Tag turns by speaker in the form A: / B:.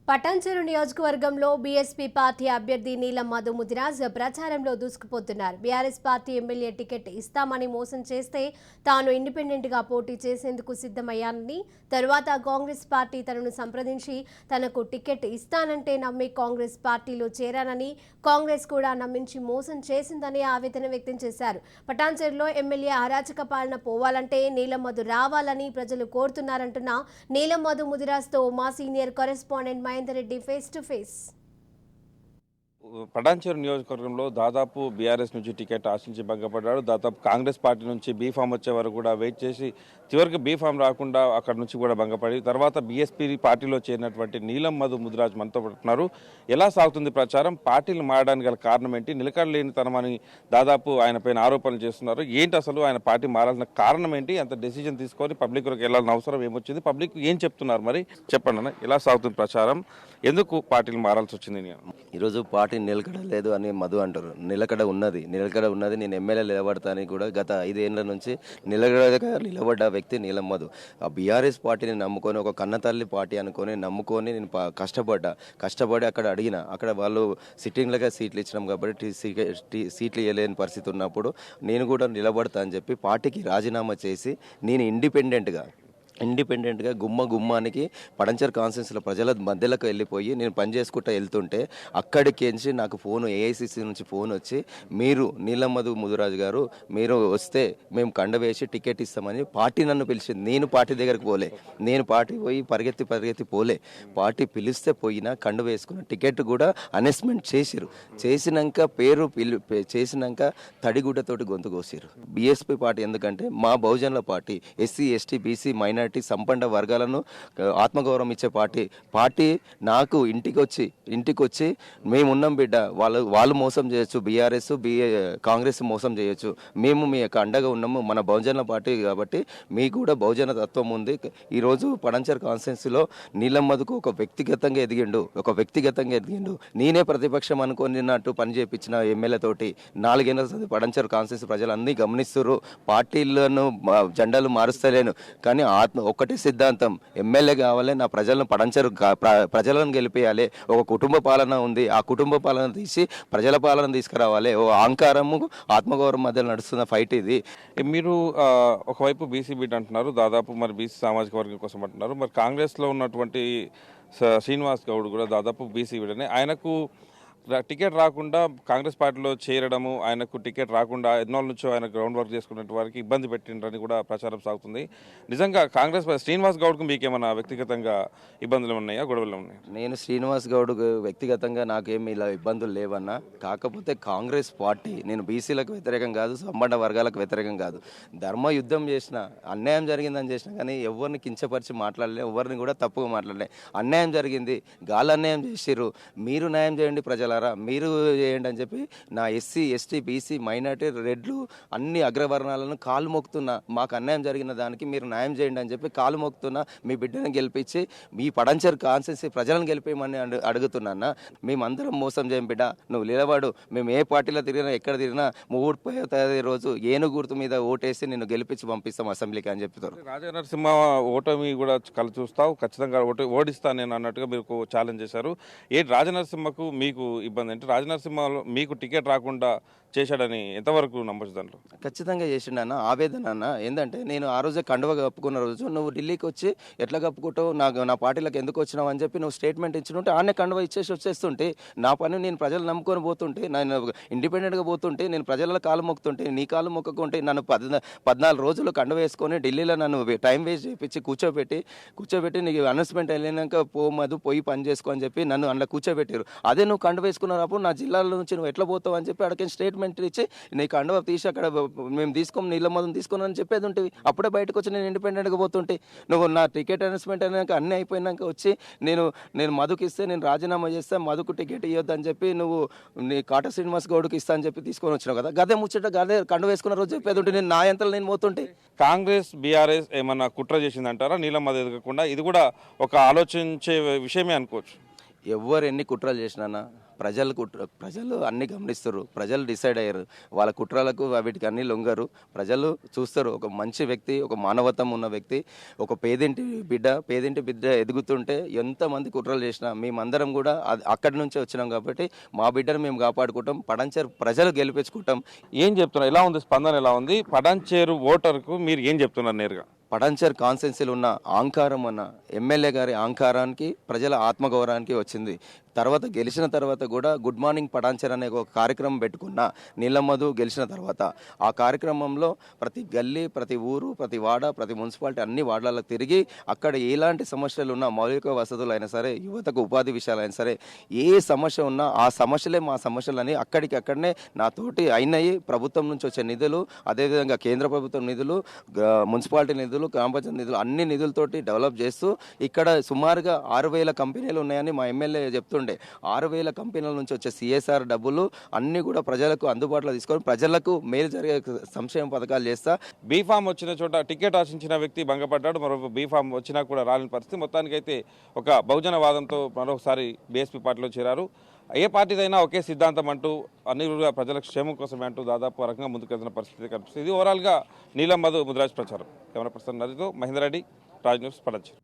A: పటాన్చెరు నియోజకవర్గంలో BSP party అభ్యర్థి నీలం మధు ముదిరాజ్ ప్రచారంలో దూసుకుపోతున్నారు. బీఆర్ఎస్ పార్టీ ఎమ్మెల్యే టికెట్ ఇస్తామని మోసం చేస్తే తాను ఇండిపెండెంట్ గా పోటీ చేసేందుకు సిద్ధమయ్యానని, తరువాత కాంగ్రెస్ పార్టీ తనను సంప్రదించి తనకు టికెట్ ఇస్తానంటే నమ్మి కాంగ్రెస్ పార్టీలో చేరానని, కాంగ్రెస్ కూడా నమ్మించి మోసం చేసిందని ఆవేదన వ్యక్తం చేశారు. పటాన్చెరులో ఎమ్మెల్యే అరాచక పాలన పోవాలంటే నీలం మధు రావాలని ప్రజలు కోరుతున్నారంటున్న నీలం మధు ముదిరాజ్తో మా senior correspondent Mahender Reddy face to face.
B: Patancheru నియోజకవర్గంలో దాదాపు బీఆర్ఎస్ నుంచి టికెట్ ఆశించి భంగపడ్డాడు. దాదాపు కాంగ్రెస్ పార్టీ నుంచి బీఫామ్ వచ్చే వరకు కూడా వెయిట్ చేసి చివరికి బీఫామ్ రాకుండా అక్కడ నుంచి కూడా భంగపడి తర్వాత బీఎస్పీ పార్టీలో చేరినటువంటి నీలం మధు ముదిరాజ్ మనతో పడుతున్నారు. ఎలా సాగుతుంది ప్రచారం, పార్టీలు మారడానికి గల కారణం ఏంటి, నిలకడలేని తనమని దాదాపు ఆయన పైన ఆరోపణలు చేస్తున్నారు. ఏంటి అసలు ఆయన పార్టీ మారాల్సిన కారణం ఏంటి, అంత డెసిజన్ తీసుకొని పబ్లిక్లోకి వెళ్ళాల్సిన అవసరం ఏమొచ్చింది, పబ్లిక్ ఏం చెప్తున్నారు, మరి చెప్పండి అన్న. ఎలా సాగుతుంది ప్రచారం, ఎందుకు పార్టీలు మారాల్సి వచ్చింది?
C: ఈరోజు పార్టీ నిలకడ లేదు అని మధు అంటారు. నిలకడ ఉన్నది, నేను ఎమ్మెల్యే నిలబడతానని కూడా గత 5 ఏళ్ల నుంచి నిలబడ్డ వ్యక్తి నీలం మధు. ఆ బీఆర్ఎస్ పార్టీని నమ్ముకొని, ఒక కన్నతల్లి పార్టీ నమ్ముకొని నేను కష్టపడి అక్కడ వాళ్ళు సిట్టింగ్లుగా సీట్లు ఇచ్చినాం కాబట్టి సీట్లు ఇవ్వలేని పరిస్థితి ఉన్నప్పుడు నేను కూడా నిలబడతా అని చెప్పి పార్టీకి రాజీనామా చేసి నేను ఇండిపెండెంట్గా గుమ్మానికి పడంచర్ కాన్స్టిట్యున్సీలో ప్రజల మధ్యలోకి వెళ్ళిపోయి నేను పనిచేసుకుంటూ వెళ్తుంటే అక్కడికి నాకు ఏఐసిసి నుంచి ఫోన్ వచ్చి, మీరు నీలం మధు ముదిరాజు గారు మీరు వస్తే మేము కండ వేసి టికెట్ ఇస్తామని పార్టీ నన్ను పిలిచింది. నేను పార్టీ దగ్గరకు పోలే, నేను పార్టీ పోయి పరిగెత్తి పోలే. పార్టీ పిలిస్తే పోయినా కండ వేసుకున్న టికెట్ కూడా అనౌన్స్మెంట్ చేసినాక చేసినాక తడిగుడ్డతోటి గొంతు కోసిరు. బీఎస్పీ పార్టీ ఎందుకంటే మా బహుజనుల party, SC ST BC minority సంపన్న వర్గాలను ఆత్మగౌరవం ఇచ్చే పార్టీ నాకు ఇంటికి వచ్చి మేమున్నాం బిడ్డ, వాళ్ళు మోసం చేయొచ్చు, బీఆర్ఎస్ కాంగ్రెస్ మోసం చేయొచ్చు, మేము మీ యొక్క అండగా ఉన్నాము, మన బహుజన పార్టీ కాబట్టి మీకు కూడా బహుజన తత్వం ఉంది. ఈరోజు పడంచర్ కాన్స్టిట్యున్సీలో నీలం మధుకు ఒక వ్యక్తిగతంగా ఎదిగిండు. నేనే ప్రతిపక్షం అనుకున్నట్టు పని చేయించిన ఎమ్మెల్యే తోటి 4 ఏళ్ళ పడంచర్ కాన్స్టిట్యున్సీ ప్రజలు అన్నీ గమనిస్తున్నారు. పార్టీలను జెండాలు మారుస్తలేను కానీ ఒకటే సిద్ధాంతం, ఎమ్మెల్యే కావాలి, నా ప్రజలను గెలిపేయాలి. ఒక కుటుంబ పాలన ఉంది, ఆ కుటుంబ పాలన తీసి ప్రజల పాలన తీసుకురావాలి. ఓ అహంకారము ఆత్మగౌరవం మధ్య నడుస్తున్న ఫైట్ ఇది.
B: మీరు ఒకవైపు బీసీ బిడ్ అంటున్నారు, దాదాపు మరి బీసీ సామాజిక వర్గం కోసం అంటున్నారు. మరి కాంగ్రెస్లో ఉన్నటువంటి శ్రీనివాస్ గౌడ్ కూడా దాదాపు బీసీ బిడ్డనే. ఆయనకు టికెట్ రాకుండా కాంగ్రెస్ పార్టీలో చేరడము, ఆయనకు టికెట్ రాకుండా ఎన్నోళ్ళ నుంచో ఆయన గ్రౌండ్ వర్క్ చేసుకునే వారికి ఇబ్బంది పెట్టిండ్రని కూడా ప్రచారం సాగుతుంది. నిజంగా కాంగ్రెస్ శ్రీనివాస్ గౌడ్కు మీకేమైనా వ్యక్తిగతంగా ఇబ్బందులు ఉన్నాయా, గొడవలు ఉన్నాయా?
C: నేను శ్రీనివాస్ గౌడ్ వ్యక్తిగతంగా నాకేమి ఇలా ఇబ్బందులు లేవన్నా. కాకపోతే కాంగ్రెస్ పార్టీ, నేను బీసీలకు వ్యతిరేకం కాదు, సంపన్న వర్గాలకు వ్యతిరేకం కాదు, ధర్మ యుద్ధం చేసిన, అన్యాయం జరిగిందని చేసిన కానీ ఎవరిని కించపరిచి మాట్లాడలే, ఎవరిని కూడా తప్పుగా మాట్లాడలే. అన్యాయం జరిగింది, గాలి అన్యాయం చేసిర్రు, మీరు న్యాయం చేయండి ప్రజల, మీరు చేయండి అని చెప్పి నా ఎస్సీ ఎస్టీ బీసీ మైనార్టీ రెడ్లు అన్ని అగ్రవర్ణాలను కాలు మోపుతున్నా, మాకు అన్యాయం జరిగిన దానికి మీరు న్యాయం చేయండి అని చెప్పి కాలు మోపుతున్నా. మీ బిడ్డను గెలిపించి మీ పడంచర్ కాన్స్టిట్యున్సీ ప్రజలను గెలిపేయమని అడుగుతున్నా. మేమందరం మోసం చేయం బిడ్డ, నువ్వు నిలబడు, మేము ఏ పార్టీలో తిరిగినా ఎక్కడ తిరిగినా 30వ రోజు ఏను గుర్తు మీద ఓటేసి నిన్ను గెలిపించి పంపిస్తాం అసెంబ్లీకి అని చెప్తారు.
B: రాజనరసింహ ఓటమి కూడా చూస్తావు, ఖచ్చితంగా ఓడిస్తాను నేను అన్నట్టుగా మీరు ఛాలెంజ్ చేశారు. రాజనరసింహకు మీకు ఇబ్బంది అంటే, రాజనరసింహలో మీకు టికెట్ రాకుండా చేశాడని ఎంతవరకు నమ్మచ్చు? దాంట్లో
C: ఖచ్చితంగా చేసిండన్న ఆవేదన అన్న. ఏంటంటే నేను ఆ రోజే కండువ కప్పుకున్న రోజు నువ్వు ఢిల్లీకి వచ్చి ఎట్లా కప్పుకుంటావు, నా పార్టీలకు ఎందుకు వచ్చినావు అని చెప్పి నువ్వు స్టేట్మెంట్ ఇచ్చినట్టే ఆడనే కండువ ఇచ్చేసి వచ్చేస్తుంటే, నా పని నేను ప్రజలు నమ్ముకొని పోతుంటే, నేను ఇండిపెండెంట్గా పోతుంటే, నేను ప్రజల కాలు మొక్కుతుంటే, నీ కాలు మొక్కకుంటే నన్ను 14 రోజులు కండువ వేసుకొని ఢిల్లీలో నన్ను టైం వేస్ట్ చేయించి కూర్చోబెట్టి నీకు అనౌన్స్మెంట్ వెళ్ళినాక పోయి పని చేసుకో అని చెప్పి నన్ను అందులో కూర్చోబెట్టారు. అదే నువ్వు కండువ వేసుకున్నప్పుడు నా జిల్లాల నుంచి నువ్వు ఎట్లా పోతావు అని చెప్పి అక్కడికి స్టేట్మెంట్ ఇచ్చి నీ కండువ తీసి అక్కడ మేము నీళ్ళ మధును తీసుకున్నాను అని చెప్పేది ఉంటుంది. అప్పుడే బయటకు వచ్చి నేను ఇండిపెండెంట్గా పోతుంటే, నువ్వు నా టికెట్ అనౌన్స్మెంట్ అయినాక అన్నీ అయిపోయినాక వచ్చి నేను మధుకి ఇస్తే నేను రాజీనామా చేస్తే మధుకు టికెట్ ఇవ్వద్దు అని చెప్పి నువ్వు నీ కాట శ్రీనివాస్ గౌడ్కి ఇస్తా అని చెప్పి తీసుకొని వచ్చినావు కదా. గదే ముచ్చట గదే కండువ వేసుకున్న రోజు చెప్పేది ఉంటే నేను నా యంత్రాలు నేను పోతుంటే.
B: కాంగ్రెస్ బీఆర్ఎస్ ఏమన్నా కుట్ర చేసిందంటారా నీలం మధు ఎదగకుండా? ఇది కూడా ఒక ఆలోచించే విషయమే అనుకోవచ్చు.
C: ఎవరు ఎన్ని కుట్రలు చేసినా ప్రజలు అన్ని గమనిస్తారు, ప్రజలు డిసైడ్ అయ్యారు. వాళ్ళ కుట్రలకు వీటికి అన్ని లొంగరు. ప్రజలు చూస్తారు, ఒక మంచి వ్యక్తి, ఒక మానవత్వం ఉన్న వ్యక్తి, ఒక పేదింటి బిడ్డ ఎదుగుతుంటే ఎంతమంది కుట్రలు చేసినా మేమందరం కూడా అక్కడి నుంచే వచ్చినాం కాబట్టి మా బిడ్డను మేము కాపాడుకుంటాం. పడంచేరు ప్రజలు గెలిపించుకుంటాం.
B: ఏం చెప్తున్నారు, ఎలా ఉంది స్పందన, ఎలా ఉంది పటాన్చేరు ఓటర్కు మీరు ఏం చెప్తున్నారు నేరుగా?
C: పటాన్చేరు కాన్స్టెన్సీలో ఉన్న అహంకారం అన్న ఎమ్మెల్యే గారి అహంకారానికి, ప్రజల ఆత్మగౌరవానికి వచ్చింది. తర్వాత గెలిచిన తర్వాత కూడా గుడ్ మార్నింగ్ పటాన్చేరు అనే ఒక కార్యక్రమం పెట్టుకున్న నీలమ్మధు గెలిచిన తర్వాత ఆ కార్యక్రమంలో ప్రతి గల్లీ, ప్రతి ఊరు, ప్రతి వాడ, ప్రతి మున్సిపాలిటీ అన్ని వార్డులలో తిరిగి అక్కడ ఎలాంటి సమస్యలు ఉన్నా, మౌలిక వసతులు అయినా సరే, యువతకు ఉపాధి విషయాలైనా సరే, ఏ సమస్య ఉన్నా ఆ సమస్యలే మా సమస్యలని అక్కడికక్కడనే నాతోటి అయినాయి. ప్రభుత్వం నుంచి వచ్చే నిధులు, అదేవిధంగా కేంద్ర ప్రభుత్వం నిధులు, మున్సిపాలిటీ నిధులు, గ్రామ పంచాయతీ నిధులు, అన్ని నిధులతోటి డెవలప్ చేస్తూ ఇక్కడ సుమారుగా 6,000 కంపెనీలు ఉన్నాయని మా ఎమ్మెల్యే చెప్తుండే. 6,000 కంపెనీల నుంచి వచ్చే సిఎస్ఆర్ డబ్బులు అన్ని కూడా ప్రజలకు అందుబాటులో తీసుకొని ప్రజలకు మేలు జరిగే సంక్షేమ పథకాలు చేస్తా.
B: బీఫామ్ వచ్చిన చోట టికెట్ ఆశించిన వ్యక్తి భంగపడ్డాడు. మరో బీఫామ్ వచ్చినా కూడా రాలేని పరిస్థితి. మొత్తానికైతే ఒక బహుజన వాదంతో మరొకసారి బీఎస్పీ పార్టీలో చేరారు. ఏ పార్టీదైనా ఒకే సిద్ధాంతం అంటూ అన్ని కూడా ప్రజల క్షేమం కోసమే అంటూ దాదాపు రకంగా ముందుకెళ్తున్న పరిస్థితి కనిపిస్తుంది. ఇది ఓవరాల్గా నీలమ్మధు ముదిరాజ్ ప్రచారం. కెమెరా పర్సన్ నదితో మహేందర్ రెడ్డి, రాజ్ న్యూస్, పటాన్చేరు.